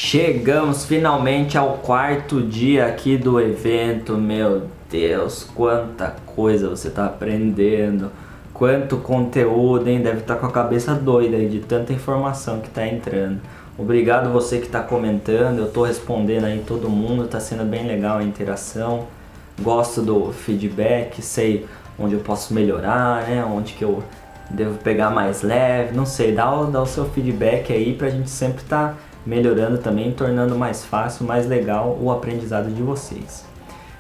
Chegamos finalmente ao quarto dia aqui do evento. Meu Deus, quanta coisa você está aprendendo, quanto conteúdo, hein? Deve estar com a cabeça doida aí de tanta informação que está entrando. Obrigado você que está comentando, eu estou respondendo aí todo mundo, está sendo bem legal a interação. Gosto do feedback, sei onde eu posso melhorar, né? Onde que eu devo pegar mais leve, não sei, dá o seu feedback aí pra gente sempre estar melhorando também, tornando mais fácil, mais legal o aprendizado de vocês.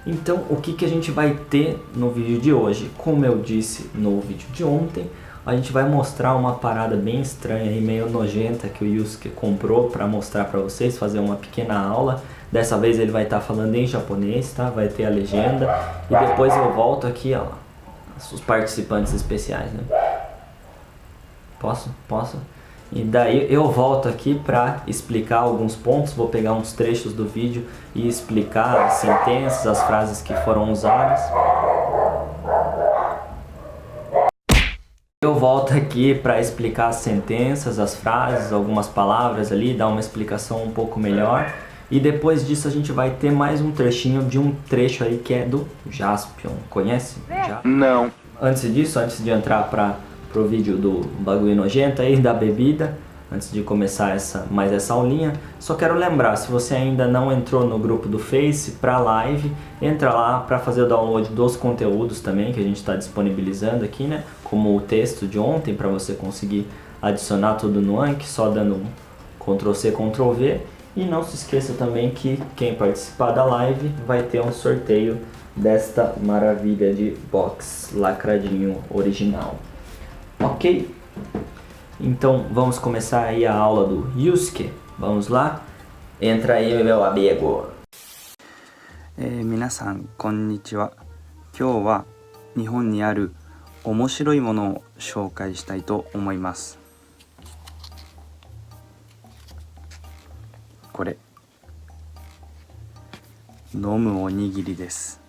Então, o que a gente vai ter no vídeo de hoje? Como eu disse no vídeo de ontem, a gente vai mostrar uma parada bem estranha e meio nojenta que o Yusuke comprou para mostrar para vocês, fazer uma pequena aula. Dessa vez ele vai estar falando em japonês, tá? Vai ter a legenda e depois eu volto aqui, ó, os participantes especiais, né? Posso? E daí eu volto aqui para explicar alguns pontos, vou pegar uns trechos do vídeo e explicar as sentenças, as frases que foram usadas. Eu volto aqui para explicar as sentenças, as frases, algumas palavras ali, dar uma explicação um pouco melhor. E depois disso a gente vai ter mais um trechinho de um trecho aí que é do Jaspion. Conhece? Não. Antes disso, antes de entrar pro vídeo do bagulho nojento aí, da bebida, antes de começar mais essa aulinha, só quero lembrar, se você ainda não entrou no grupo do Face pra live, entra lá para fazer o download dos conteúdos também, que a gente está disponibilizando aqui, né? Como o texto de ontem, para você conseguir adicionar tudo no Anki, só dando um Ctrl+C, Ctrl+V. E não se esqueça também que quem participar da live vai ter um sorteio desta maravilha de box lacradinho original. Ok? Então vamos começar aí a aula do Yusuke. Vamos lá? Entra aí, meu amigo. 皆さんこんにちは。今日は日本にある面白いものを紹介したいと思います。これ飲むおにぎりです。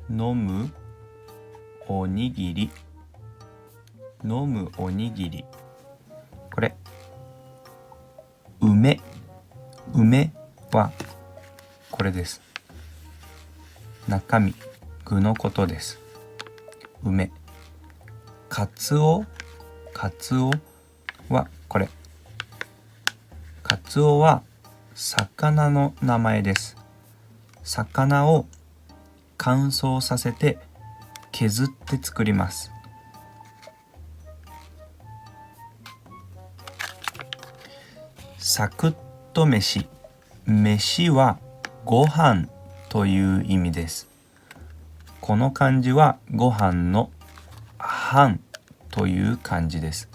飲むおにぎり、飲むおにぎり。これ梅はこれです。中身、具のことです。梅。かつおはこれ。かつおは魚の名前です。魚を乾燥させて削って作ります。サクッと飯。飯はご飯という意味です。この漢字はご飯の飯という漢字です。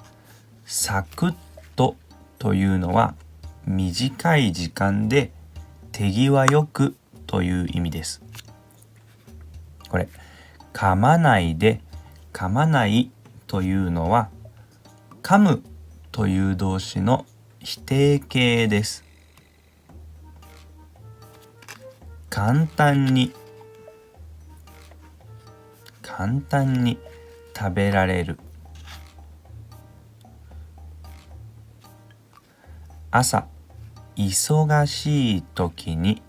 サクッとというのは短い時間で手際よくという意味です。これ噛まないで噛まないというのは噛むという動詞の否定形です。簡単に食べられる。朝忙しい時に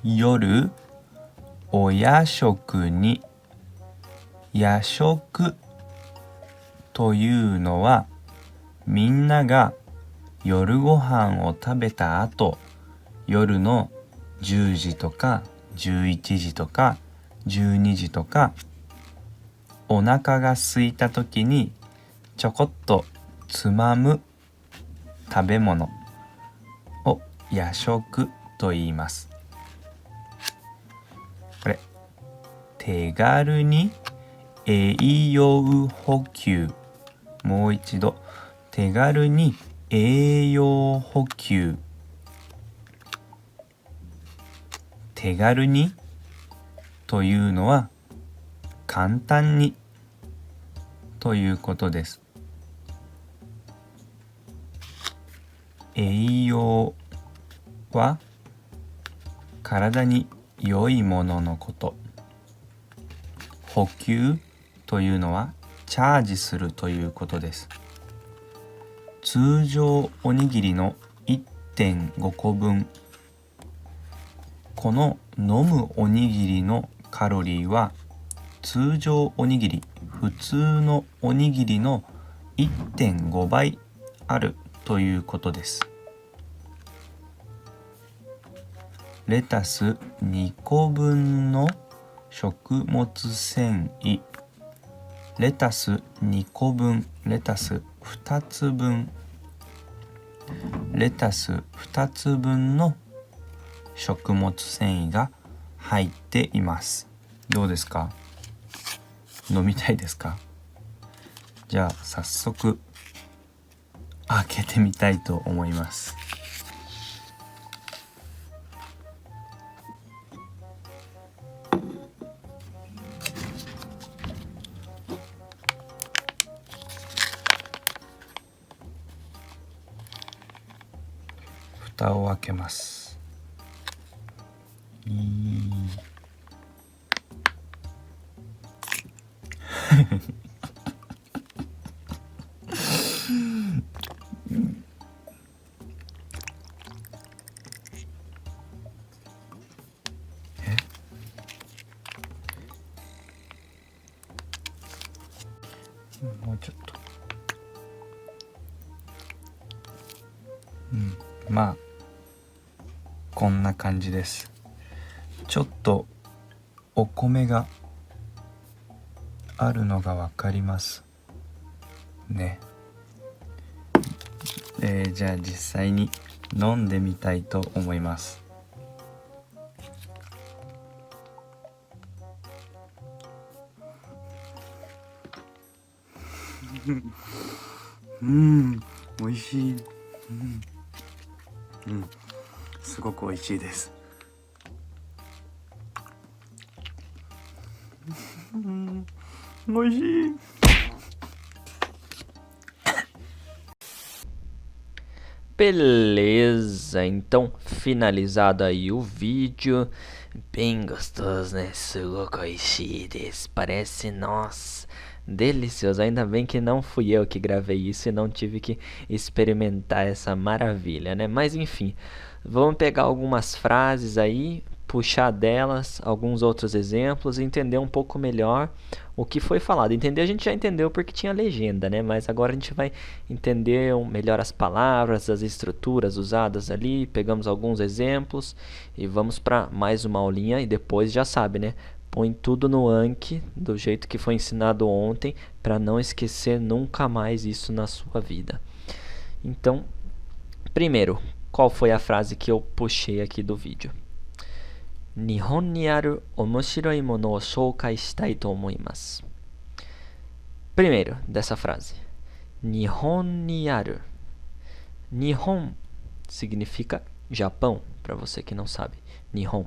夜お夜食に夜食というのはみんなが夜ご飯を食べた後、夜の10時とか11時とか12時とかお腹が空いた時にちょこっとつまむ食べ物を夜食と言います。これ手軽に栄養補給。もう一度手軽に栄養補給。手軽にというのは簡単にということです。栄養は体に良いもののこと。補給というのはチャージするということです。通常おにぎりの 1.5 個分。この飲むおにぎりのカロリーは通常おにぎり、普通のおにぎりの 1.5 倍あるということです。レタス2個分の食物繊維。レタス2個分、レタス2つ分。レタス2つ分の食物繊維が入っています。どうですか？飲みたいですか？じゃあ早速開けてみたいと思います。蓋を開けます。もうちょっと。まあこんな感じです。ちょっとお米があるのがわかりますね。じゃあ実際に飲んでみたいと思います。美味しい。すごく美味しいです。美味しい。Beleza, então finalizado aí o vídeo. Bem gostoso, né? Sugokoishi desu. Parece, nossa, delicioso. Ainda bem que não fui eu que gravei isso e não tive que experimentar essa maravilha, né? Mas enfim, vamos pegar algumas frases aí, puxar delas alguns outros exemplos e entender um pouco melhor o que foi falado. Entender a gente já entendeu porque tinha legenda, né? Mas agora a gente vai entender melhor as palavras, as estruturas usadas ali. Pegamos alguns exemplos e vamos para mais uma aulinha e depois já sabe, né? Põe tudo no Anki do jeito que foi ensinado ontem para não esquecer nunca mais isso na sua vida. Então, primeiro, qual foi a frase que eu puxei aqui do vídeo? Nihon ni aru omoshiroi mono o shoukai shitai to omoimasu. Primeiro, dessa frase. Nihon ni aru. Nihon significa Japão, para você que não sabe. Nihon.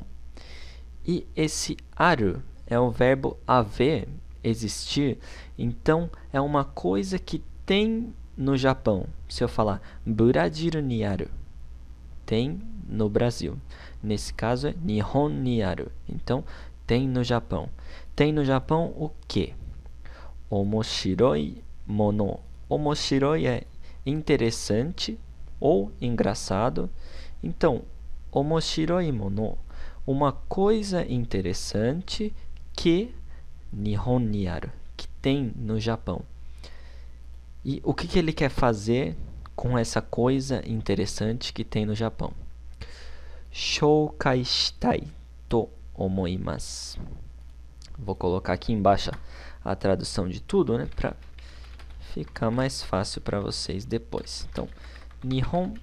E esse aru é o verbo haver, existir. Então, é uma coisa que tem no Japão. Se eu falar Brasil ni aru, tem no Brasil. Nesse caso é Nihon ni aru. Então, tem no Japão. Tem no Japão o quê? Omoshiroi mono. Omoshiroi é interessante ou engraçado. Então, omoshiroi mono, uma coisa interessante que Nihon ni aru, que tem no Japão. E o que ele quer fazer com essa coisa interessante que tem no Japão? Shoukai shitai to omoimasu. Vou colocar aqui embaixo a tradução de tudo, né, para ficar mais fácil para vocês depois. Então, Nihon,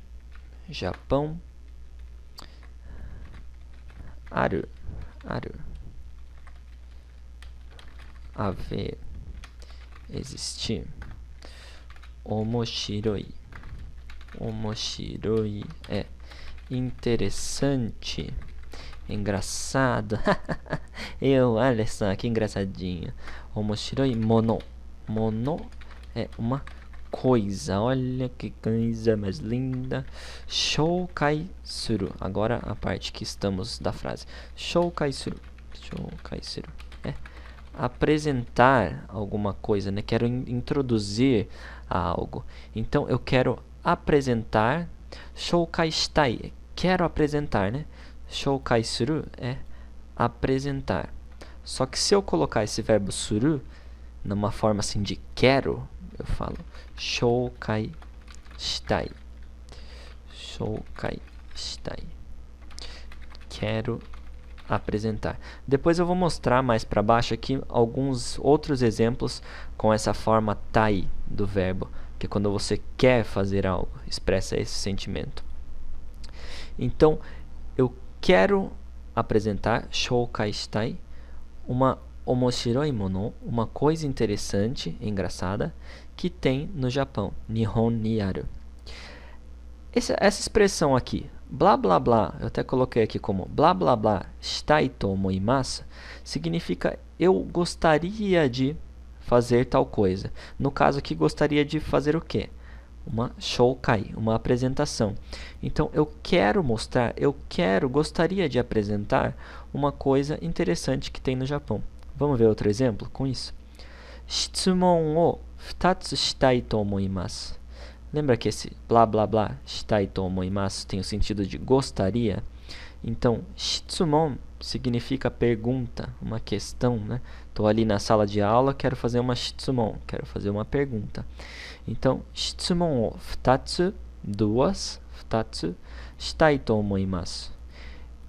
Japão, aru, aru, haver, existir, omoshiroi, omoshiroi é interessante, engraçado. Olha só que engraçadinho. Omoshiroi mono. Mono é uma coisa. Olha que coisa mais linda. Shoukai suru. Agora a parte que estamos da frase. Shoukai suru. Shoukai suru é apresentar alguma coisa, né? Quero introduzir a algo. Então, eu quero apresentar. Shoukai shitai. Quero apresentar, né? Shoukai suru é apresentar. Só que se eu colocar esse verbo suru numa forma assim de quero, eu falo shoukai shitai. Shoukai shitai. Quero apresentar. Depois eu vou mostrar mais para baixo aqui alguns outros exemplos com essa forma tai do verbo, que é quando você quer fazer algo, expressa esse sentimento. Então, eu quero apresentar shoukai shitai uma omoshiroi mono, uma coisa interessante, engraçada, que tem no Japão. Nihon ni aru. Essa expressão aqui, blá blá blá, eu até coloquei aqui como blá blá blá shitai to omoimasu, significa eu gostaria de fazer tal coisa. No caso aqui, gostaria de fazer o quê? Uma shoukai, uma apresentação. Então, eu quero mostrar, gostaria de apresentar uma coisa interessante que tem no Japão. Vamos ver outro exemplo com isso? Shitsumon o futatsu shitai to omoimasu. Lembra que esse blá blá blá shitai to omoimasu tem o sentido de gostaria? Então, shitsumon significa pergunta, uma questão, né? Estou ali na sala de aula, quero fazer uma shitsumon, quero fazer uma pergunta. Então, shitsumon o futatsu, duas, futatsu, shitai to omoimasu.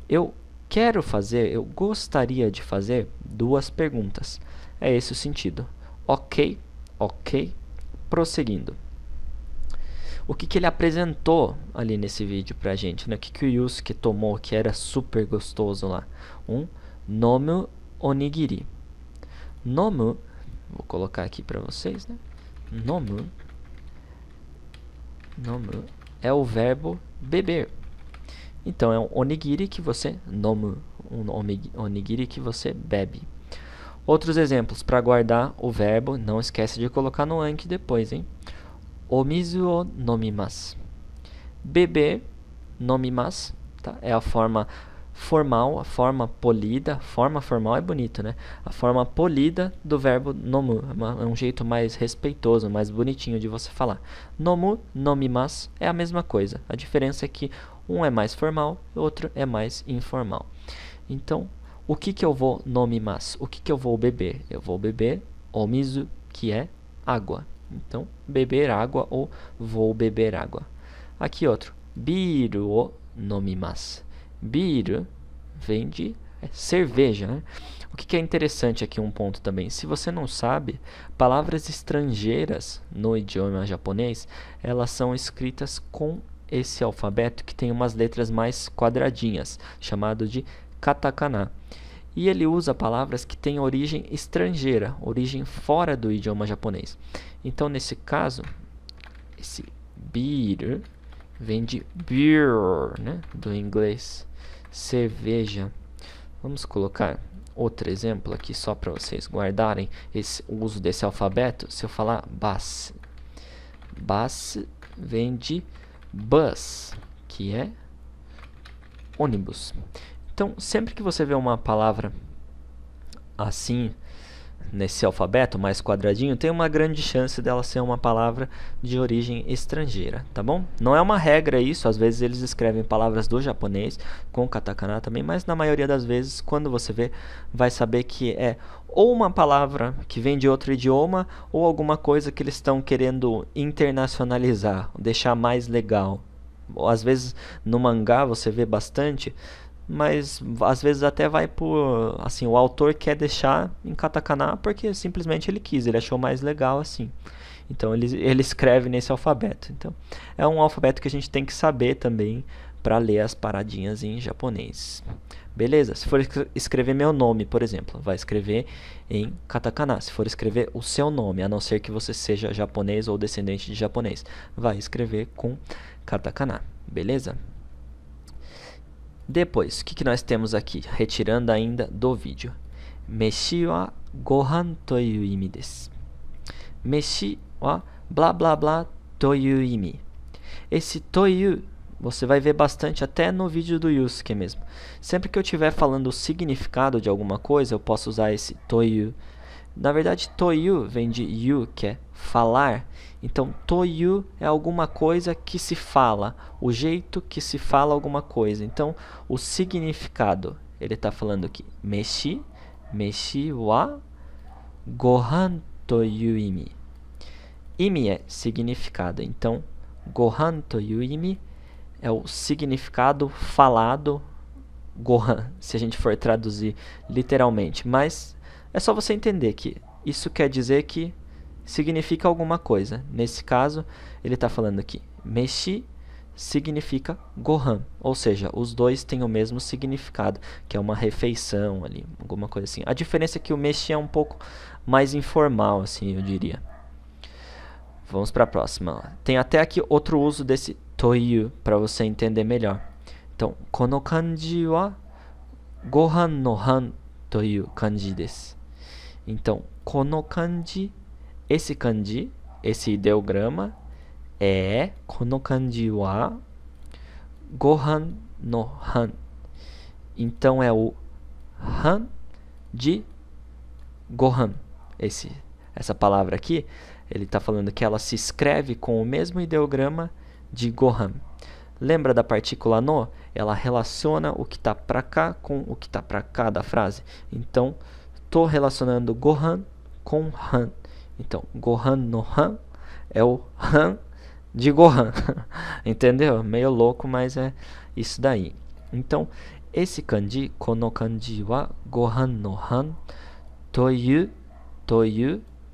Eu quero fazer, eu gostaria de fazer duas perguntas. É esse o sentido. Ok, ok, prosseguindo. O que ele apresentou ali nesse vídeo pra gente, né? O que o Yusuke tomou que era super gostoso lá? Um nomu onigiri. Nomu, vou colocar aqui pra vocês, né? Nomu é o verbo beber. Então, é um onigiri que você nomu, um onigiri que você bebe. Outros exemplos para guardar o verbo, não esquece de colocar no anki depois, hein? Omizu o nomimasu. Beber, nomimasu, tá? É a forma formal, a forma polida. Forma formal é bonito, né? A forma polida do verbo nomu. É um jeito mais respeitoso, mais bonitinho de você falar. Nomu, nomimasu é a mesma coisa. A diferença é que um é mais formal, o outro é mais informal. Então, o que eu vou nomimasu? O que eu vou beber? Eu vou beber omizu, que é água. Então, beber água ou vou beber água. Aqui outro. Biru o nomimasu. Biru vem de cerveja, né? O que é interessante aqui, um ponto também. Se você não sabe, palavras estrangeiras no idioma japonês, elas são escritas com esse alfabeto que tem umas letras mais quadradinhas, chamado de katakana. E ele usa palavras que têm origem estrangeira, origem fora do idioma japonês. Então, nesse caso, esse beer vem de beer, né? Do inglês, cerveja. Vamos colocar outro exemplo aqui só para vocês guardarem o uso desse alfabeto. Se eu falar bus, bus vem de bus, que é ônibus. Então, sempre que você vê uma palavra assim, nesse alfabeto mais quadradinho, tem uma grande chance dela ser uma palavra de origem estrangeira, tá bom? Não é uma regra isso, às vezes eles escrevem palavras do japonês com katakana também, mas na maioria das vezes, quando você vê, vai saber que é ou uma palavra que vem de outro idioma, ou alguma coisa que eles estão querendo internacionalizar, deixar mais legal. Às vezes, no mangá você vê bastante, mas às vezes até vai por, assim, o autor quer deixar em katakana porque simplesmente ele quis, ele achou mais legal assim. Então ele escreve nesse alfabeto. Então é um alfabeto que a gente tem que saber também para ler as paradinhas em japonês. Beleza? Se for escrever meu nome, por exemplo, vai escrever em katakana. Se for escrever o seu nome, a não ser que você seja japonês ou descendente de japonês, vai escrever com katakana. Beleza? Depois, o que nós temos aqui? Retirando ainda do vídeo. Meshi wa gohan toiu imi desu. Meshi wa blá blá blá toiu imi. Esse toiu você vai ver bastante até no vídeo do Yusuke mesmo. Sempre que eu estiver falando o significado de alguma coisa, eu posso usar esse toiu Na verdade, toyu vem de yu, que é falar. Então, toyu é alguma coisa que se fala, o jeito que se fala alguma coisa. Então, o significado, ele está falando aqui, meshi, meshi wa gohan toyu imi. Imi é significado, então, gohan toyu imi é o significado falado, gohan, se a gente for traduzir literalmente. Mas é só você entender que isso quer dizer que significa alguma coisa. Nesse caso, ele está falando aqui, meshi significa gohan, ou seja, os dois têm o mesmo significado, que é uma refeição ali, alguma coisa assim. A diferença é que o meshi é um pouco mais informal, assim, eu diria. Vamos para a próxima. Tem até aqui outro uso desse toyu para você entender melhor. Então, kono kanji wa gohan no han toyu kanji desu. Então, kono kanji, esse kanji, esse ideograma é kono kanji wa gohan no han. Então é o han de gohan. Essa palavra aqui, ele está falando que ela se escreve com o mesmo ideograma de gohan. Lembra da partícula no? Ela relaciona o que está para cá com o que está para cá da frase. Então, estou relacionando gohan com han. Então, gohan no han é o han de gohan. Entendeu? Meio louco, mas é isso daí. Então, esse kanji, kono kanji wa gohan no han toyu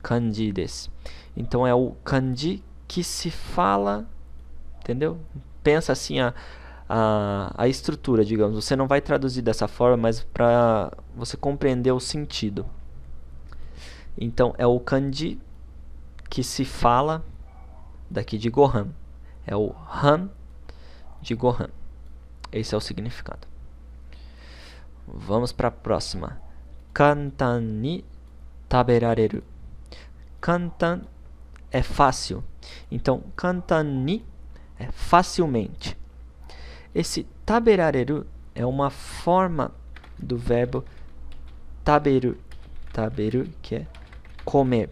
kanji desu. Então, é o kanji que se fala, entendeu? Pensa assim a estrutura, digamos. Você não vai traduzir dessa forma, mas para você compreender o sentido. Então, é o kanji que se fala daqui de gohan. É o han de gohan. Esse é o significado. Vamos para a próxima. Kantan ni taberareru. Kantan é fácil. Então, kantan ni é facilmente. Esse taberareru é uma forma do verbo taberu. Taberu, que é comer.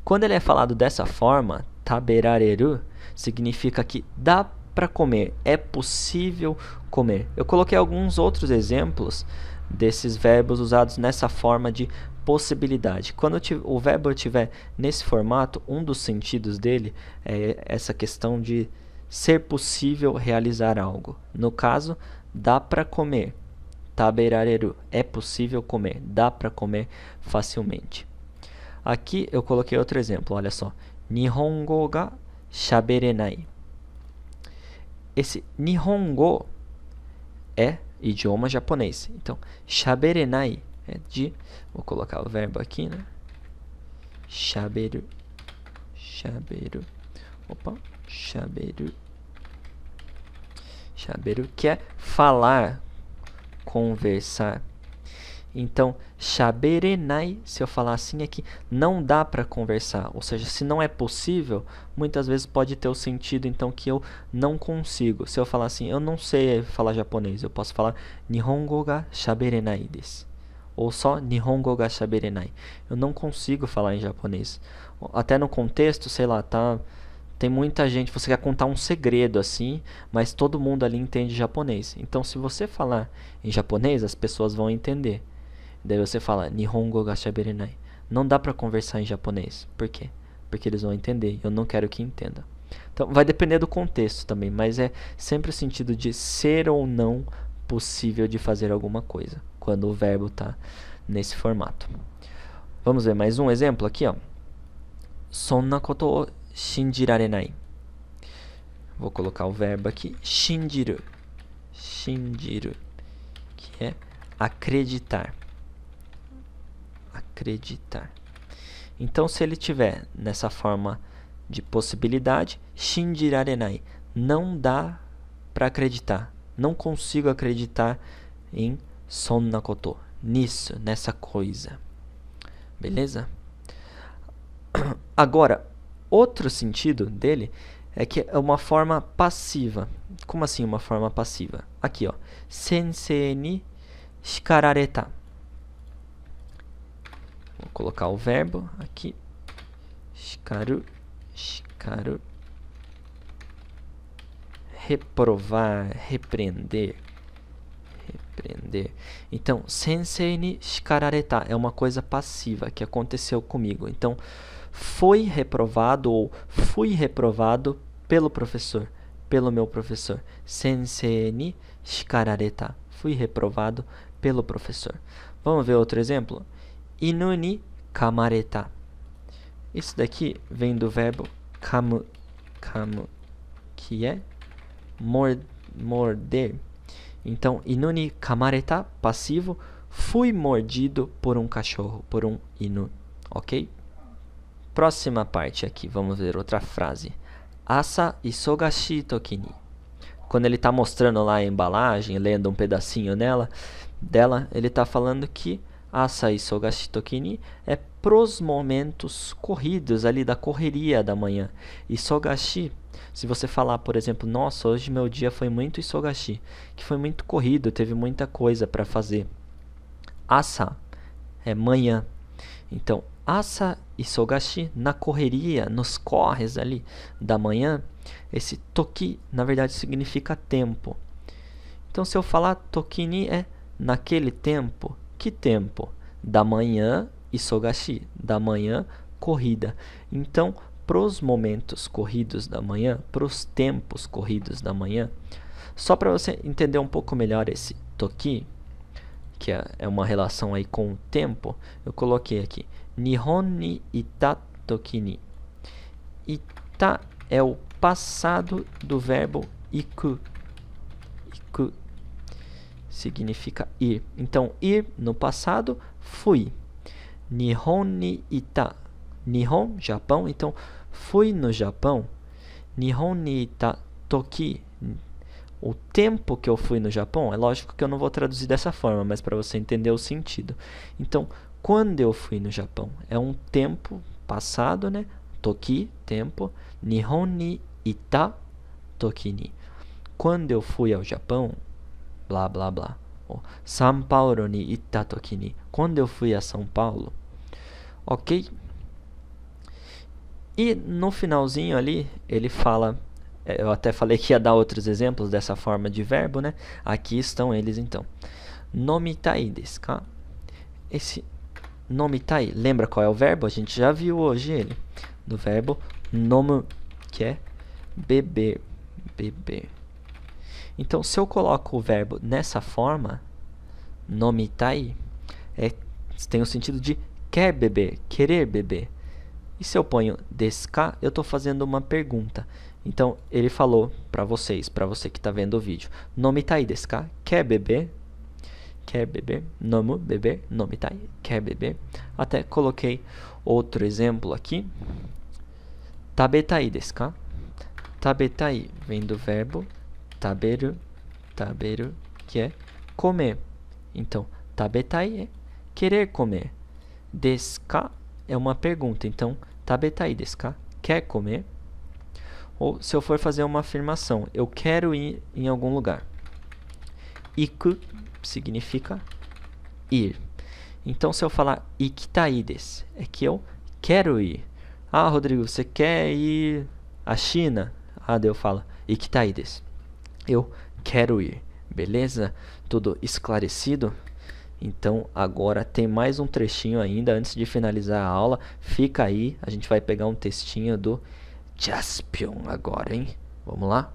Quando ele é falado dessa forma, taberareru, significa que dá para comer, é possível comer. Eu coloquei alguns outros exemplos desses verbos usados nessa forma de possibilidade. Quando o verbo estiver nesse formato, um dos sentidos dele é essa questão de ser possível realizar algo. No caso, dá para comer. Taberareru, é possível comer, dá para comer facilmente. Aqui eu coloquei outro exemplo, olha só. Nihongo ga shaberenai. Esse Nihongo é idioma japonês. Então, shaberenai é de... Vou colocar o verbo aqui, né? Shaberu. Shaberu. Opa. Shaberu. Shaberu, que é falar, conversar. Então, shaberenai, se eu falar assim, é que não dá para conversar. Ou seja, se não é possível, muitas vezes pode ter o sentido, então, que eu não consigo. Se eu falar assim, eu não sei falar japonês, eu posso falar Nihongo ga shaberenai desu. Ou só Nihongo ga shaberenai. Eu não consigo falar em japonês. Até no contexto, sei lá, tá... Tem muita gente, você quer contar um segredo assim, mas todo mundo ali entende japonês. Então, se você falar em japonês, as pessoas vão entender. Daí você fala Nihongo ga shaberenai. Não dá para conversar em japonês. Por quê? Porque eles vão entender. Eu não quero que entenda. Então, vai depender do contexto também, mas é sempre o sentido de ser ou não possível de fazer alguma coisa, quando o verbo está nesse formato. Vamos ver mais um exemplo aqui, ó. Sonna koto o shinjirarenai. Vou colocar o verbo aqui, shinjiru. Shinjiru, que é acreditar. Acreditar. Então, se ele tiver nessa forma de possibilidade, shinjirarenai, não dá para acreditar. Não consigo acreditar em sonna koto, nisso, nessa coisa. Beleza? Agora, outro sentido dele é que é uma forma passiva. Como assim uma forma passiva? Aqui, ó. Sensei ni shikarareta. Vou colocar o verbo aqui. Shikaru, shikaru. Reprovar, repreender. Repreender. Então, sensei ni shikarareta é uma coisa passiva que aconteceu comigo. Então, foi reprovado ou fui reprovado pelo professor, pelo meu professor. Sensei ni shikarareta. Fui reprovado pelo professor. Vamos ver outro exemplo? Inu ni kamareta. Isso daqui vem do verbo kamu, kamu, que é morder. Então, inu ni kamareta, passivo, fui mordido por um cachorro, por um inu, ok? Próxima parte aqui, vamos ver outra frase. Asa isogashi toki ni. Quando ele está mostrando lá a embalagem, lendo um pedacinho dela, ele está falando que asa isogashi toki ni é pros momentos corridos ali da correria da manhã. Isogashi, se você falar, por exemplo, nossa, hoje meu dia foi muito isogashi, que foi muito corrido, teve muita coisa para fazer. Asa é manhã. Então, asa isogashi, na correria, nos corres ali da manhã, esse toki, na verdade, significa tempo. Então, se eu falar toki ni é naquele tempo, que tempo? Da manhã, isogashi, da manhã, corrida. Então, pros momentos corridos da manhã, pros tempos corridos da manhã, só para você entender um pouco melhor esse toki, que é uma relação aí com o tempo, eu coloquei aqui. Nihon ni ita toki ni. Ita é o passado do verbo iku. Iku significa ir. Então, ir no passado, fui. Nihon ni ita. Nihon, Japão. Então, fui no Japão. Nihon ni ita toki. O tempo que eu fui no Japão, é lógico que eu não vou traduzir dessa forma, mas para você entender o sentido. Então, quando eu fui no Japão, é um tempo passado, né? Toki, tempo. Nihon ni ita toki ni. Quando eu fui ao Japão, blá, blá, blá. São Paulo ni ita toki ni. Quando eu fui a São Paulo. Ok? E no finalzinho ali, ele fala... Eu até falei que ia dar outros exemplos dessa forma de verbo, né? Aqui estão eles, então. Nomitai desu ka? Esse nomitai, lembra qual é o verbo? A gente já viu hoje ele. Do verbo nomu, que é beber. Beber. Então, se eu coloco o verbo nessa forma, nomitai, tem o sentido de quer beber, querer beber. E se eu ponho desu ka, eu estou fazendo uma pergunta. Então, ele falou para você que está vendo o vídeo. Nomitai desu ka? Quer beber? Quer beber? Nomu, beber. Nomitai, quer beber? Até coloquei outro exemplo aqui. Tabetai desu ka? Tabetai vem do verbo taberu, taberu, que é comer. Então, tabetai é querer comer. Desu ka é uma pergunta. Então, tabetai desu ka? Quer comer? Ou se eu for fazer uma afirmação, eu quero ir em algum lugar. Iku significa ir. Então, se eu falar ikitai desu, é que eu quero ir. Ah, Rodrigo, você quer ir à China? Ah, daí eu falo ikitai desu. Eu quero ir. Beleza? Tudo esclarecido? Então, agora tem mais um trechinho ainda antes de finalizar a aula. Fica aí, a gente vai pegar um textinho do Jaspion agora, hein? Vamos lá?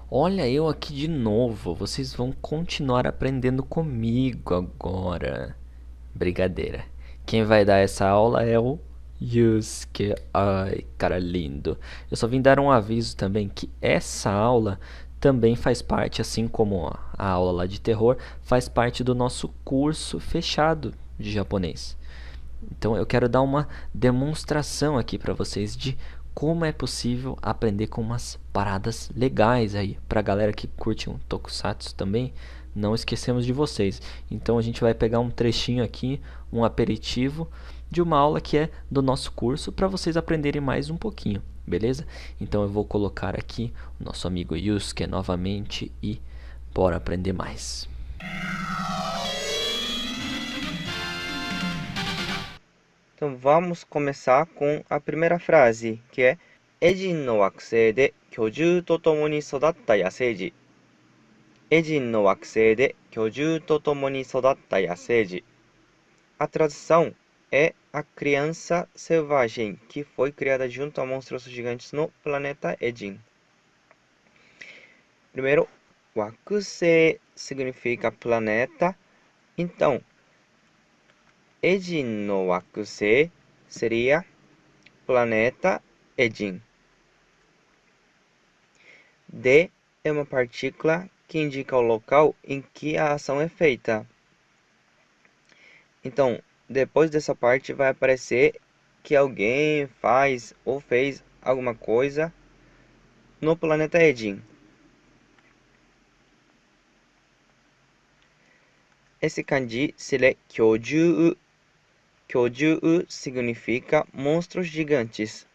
Olha eu aqui de novo. Vocês vão continuar aprendendo comigo agora. Brigadeira. Quem vai dar essa aula é o Yusuke. Ai, cara lindo. Eu só vim dar um aviso também que essa aula também faz parte, assim como a aula lá de terror, faz parte do nosso curso fechado de japonês. Então eu quero dar uma demonstração aqui para vocês de como é possível aprender com umas paradas legais aí. Pra galera que curte um tokusatsu também, não esquecemos de vocês. Então a gente vai pegar um trechinho aqui, um aperitivo de uma aula que é do nosso curso para vocês aprenderem mais um pouquinho, beleza? Então eu vou colocar aqui o nosso amigo Yusuke novamente e bora aprender mais. Então vamos começar com a primeira frase, que é エジンの惑星で巨獣と共に育った野生児。エジンの惑星で巨獣と共に育った野生児. A tradução é a criança selvagem que foi criada junto a monstros gigantes no planeta Edin. Primeiro, Wakusei significa planeta. Então, Edin no Wakusei seria planeta Edin. De é uma partícula que indica o local em que a ação é feita. Então, depois dessa parte vai aparecer que alguém faz ou fez alguma coisa no planeta Edin. Esse kanji se lê Kyojuu. Kyojuu significa monstros gigantes.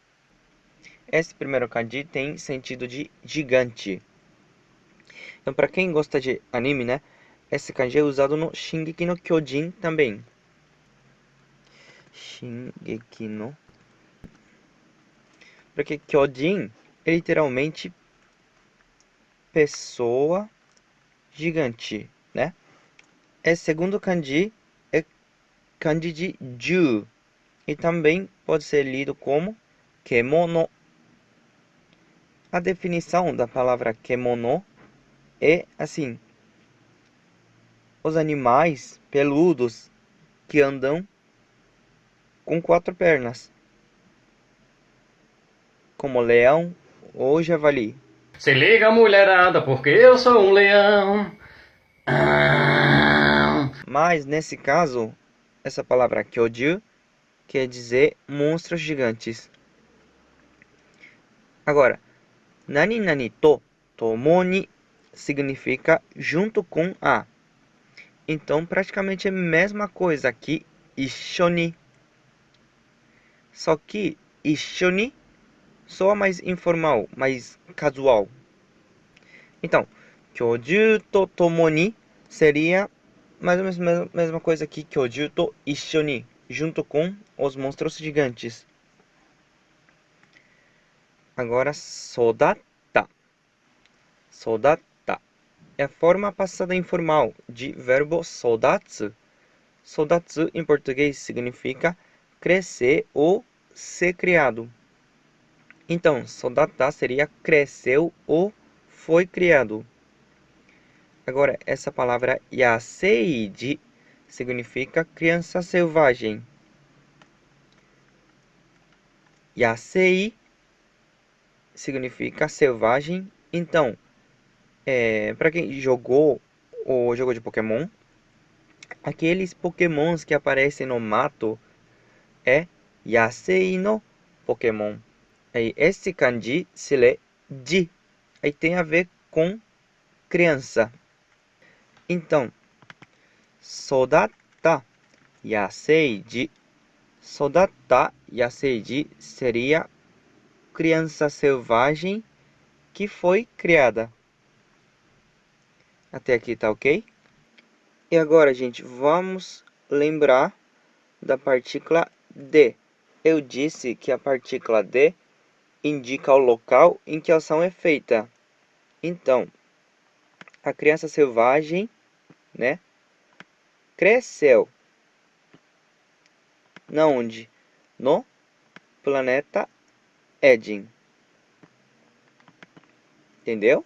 Esse primeiro kanji tem sentido de gigante. Então, para quem gosta de anime, né? Esse kanji é usado no Shingeki no Kyojin também. Shingeki no... Porque Kyojin é literalmente pessoa gigante, né? Esse segundo kanji é kanji de Ju. E também pode ser lido como kemono. A definição da palavra kemono é assim: os animais peludos que andam com 4 pernas, como leão ou javali. Se liga, mulherada, porque eu sou um leão. Mas nesse caso, essa palavra kyoju quer dizer monstros gigantes. Agora, nani nani to tomoni significa junto com a. Então, praticamente é a mesma coisa que ishoni. Só que ishoni soa mais informal, mais casual. Então, kyoju to tomoni seria mais ou menos a mesma coisa que kyoju to ishoni, junto com os monstros gigantes. Agora, sodatta. Sodatta é a forma passada informal de verbo sodatsu. Sodatsu em português significa crescer ou ser criado. Então, sodatta seria cresceu ou foi criado. Agora, essa palavra yaseiji significa criança selvagem. Yasei significa selvagem. Então, para quem jogou o jogo de Pokémon, aqueles Pokémons que aparecem no mato é Yasei no Pokémon. Aí, esse kanji se lê ji. Aí tem a ver com criança. Então, sodatta yaseiji. Sodatta yaseiji seria criança selvagem que foi criada. Até aqui tá ok? E agora, gente, vamos lembrar da partícula de. Eu disse que a partícula de indica o local em que a ação é feita. Então, a criança selvagem, né, cresceu. Na onde? No planeta Edin. Entendeu?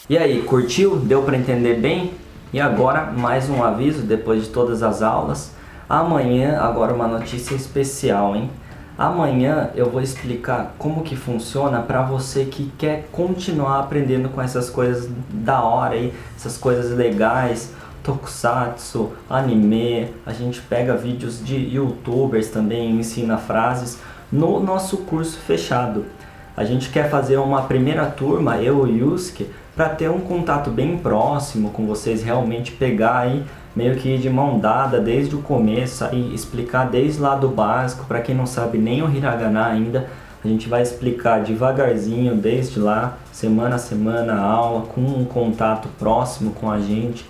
E aí, curtiu? Deu para entender bem? E agora, mais um aviso depois de todas as aulas. Amanhã, agora uma notícia especial, hein? Amanhã eu vou explicar como que funciona para você que quer continuar aprendendo com essas coisas da hora aí, essas coisas legais, tokusatsu, anime. A gente pega vídeos de youtubers também, ensina frases no nosso curso fechado. A gente quer fazer uma primeira turma, eu e o Yusuke, para ter um contato bem próximo com vocês, realmente pegar aí meio que de mão dada desde o começo e explicar desde lá do básico. Para quem não sabe nem o hiragana ainda, a gente vai explicar devagarzinho desde lá, semana a semana, a aula, com um contato próximo com a gente.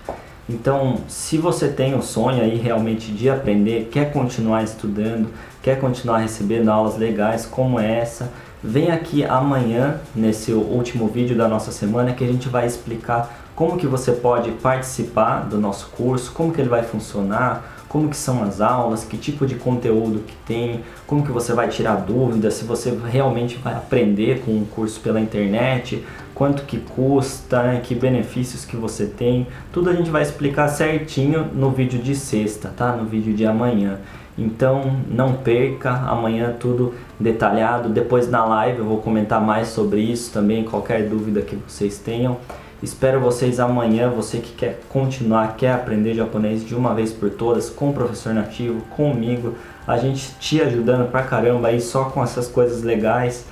Então, se você tem o sonho aí realmente de aprender, quer continuar estudando, quer continuar recebendo aulas legais como essa, vem aqui amanhã, nesse último vídeo da nossa semana, que a gente vai explicar como que você pode participar do nosso curso, como que ele vai funcionar, como que são as aulas, que tipo de conteúdo que tem, como que você vai tirar dúvidas, se você realmente vai aprender com um curso pela internet, quanto que custa, que benefícios que você tem, tudo a gente vai explicar certinho no vídeo de sexta, tá? No vídeo de amanhã. Então não perca, amanhã tudo detalhado, depois na live eu vou comentar mais sobre isso também, qualquer dúvida que vocês tenham. Espero vocês amanhã, você que quer continuar, quer aprender japonês de uma vez por todas, com o professor nativo, comigo, a gente te ajudando pra caramba aí só com essas coisas legais.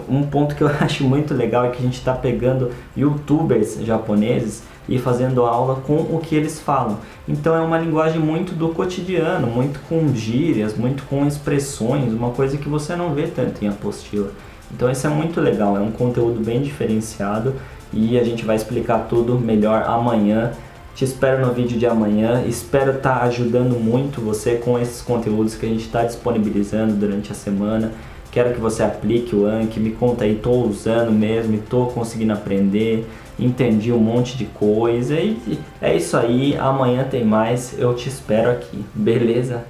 Um ponto que eu acho muito legal é que a gente está pegando youtubers japoneses e fazendo aula com o que eles falam. Então é uma linguagem muito do cotidiano, muito com gírias, muito com expressões, uma coisa que você não vê tanto em apostila. Então isso é muito legal, é um conteúdo bem diferenciado e a gente vai explicar tudo melhor amanhã. Te espero no vídeo de amanhã, espero estar ajudando muito você com esses conteúdos que a gente está disponibilizando durante a semana. Quero que você aplique o Anki, me conta aí, estou usando mesmo, estou conseguindo aprender, entendi um monte de coisa e é isso aí, amanhã tem mais, eu te espero aqui, beleza?